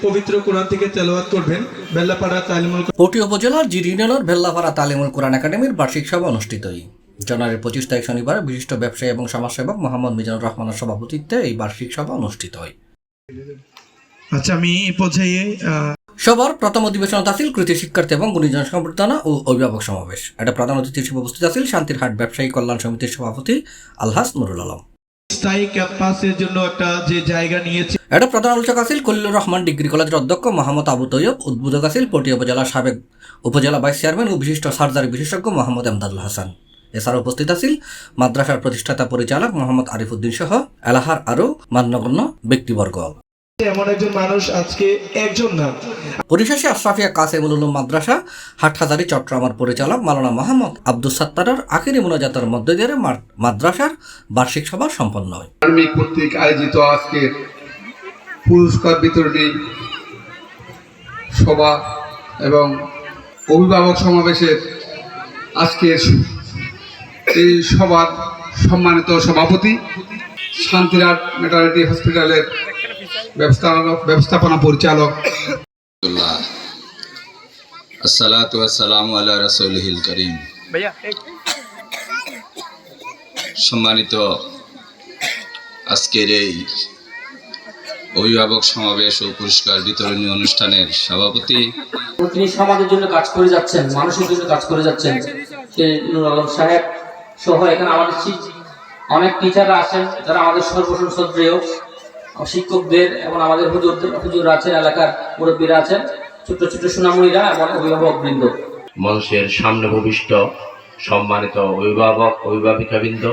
পবিত্র কোরআন থেকে তেলাওয়াত করবেন। বেল্লাপাড়া তালিমুল পটি উপজেলার জিরি ইউনিয়নের বেল্লাপাড়া তালিমুল কোরআন একাডেমির বার্ষিক সভা অনুষ্ঠিত। জানুয়ারির 25 তারিখ শনিবার বিশিষ্ট ব্যবসায়ী এবং সমাজসেবক মোহাম্মদ মিজানুর রহমানের সভাপতিত্বে এই বার্ষিক সভা অনুষ্ঠিত হয়। আচ্ছা, আমি এই পর্যায়ে সবার প্রথম অধিবেশন আছিল কৃতি শিক্ষার্থী এবং গুণীজন সম্বর্ধনা ও অভিভাবক সমাবেশ। এটা প্রধান অতিথি হিসেবে উপস্থিত আছিল শান্তিরহাট ব্যবসায়ী কল্যাণ সমিতির সভাপতি আলহাজ নুরুল আলম। স্থায়ী ক্যাম্পাসের জন্য একটা যে জায়গা নিয়েছে, এটা প্রধান আলোচক আছিল খলিলুর রহমান ডিগ্রি কলেজের অধ্যক্ষ মোহাম্মদ আবু তৈয়ব। উদ্বোধক আছিল পটি উপজেলার সাবেক উপজেলা ভাইস চেয়ারম্যান ও বিশিষ্ট সার্জারি বিশেষজ্ঞ মোহাম্মদ এমদাদুল হাসান। এছাড়া উপস্থিত আছিল মাদ্রাসার প্রতিষ্ঠাতা পরিচালক মোহাম্মদ আরিফ উদ্দিন সহ এলাহার আরও মান্যগণ্য ব্যক্তিবর্গ। এমন একজন মানুষ আজকে একজন না। পরিশেষে আশরাফিয়া কাসেমুল উলুম মাদ্রাসা হাটহাজারী চট্টগ্রামের পরিচালক মাওলানা মোহাম্মদ আব্দুস সাত্তারের আখিরি মোনাজাতের মধ্য দিয়ে মাদ্রাসার বার্ষিক সভা সম্পন্ন হয়। কর্তৃক আয়োজিত আজকের পুরস্কার বিতরণী সভা এবং অভিভাবক সমাবেশের আজকের এই সভার সম্মানিত সভাপতি, শান্তিরহাট ম্যাটারনিটি হসপিটালের ব্যবস্থাপনা পরিচালক। আসসালাতু ওয়াসসালামু আলা রাসূলিল কারীম। সম্মানিত আজকের এই অভিভাবক সমাবেশ ও পুরস্কার বিতরণী অনুষ্ঠানের সভাপতি, তিনি সমাজের জন্য কাজ করে যাচ্ছেন, মানুষের জন্য কাজ করে যাচ্ছেন, সে নুরুল আলম সাহেব সহ এখানে আমাদের অনেক টিচাররা আছেন যারা আমাদের সর্বসম্মানীয় শিক্ষকদের এবং আমাদের হুজুর আছেন, এলাকার মুরব্বীরা আছেন, ছোট্ট ছোট্ট সোনামণিরা এবং অভিভাবক বৃন্দ, মানুষের সামনে ভবিষ্ঠ সম্মানিত অভিভাবক অভিভাবিকাবৃন্দ।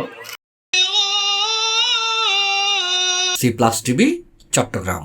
C plus TV, Chittagong.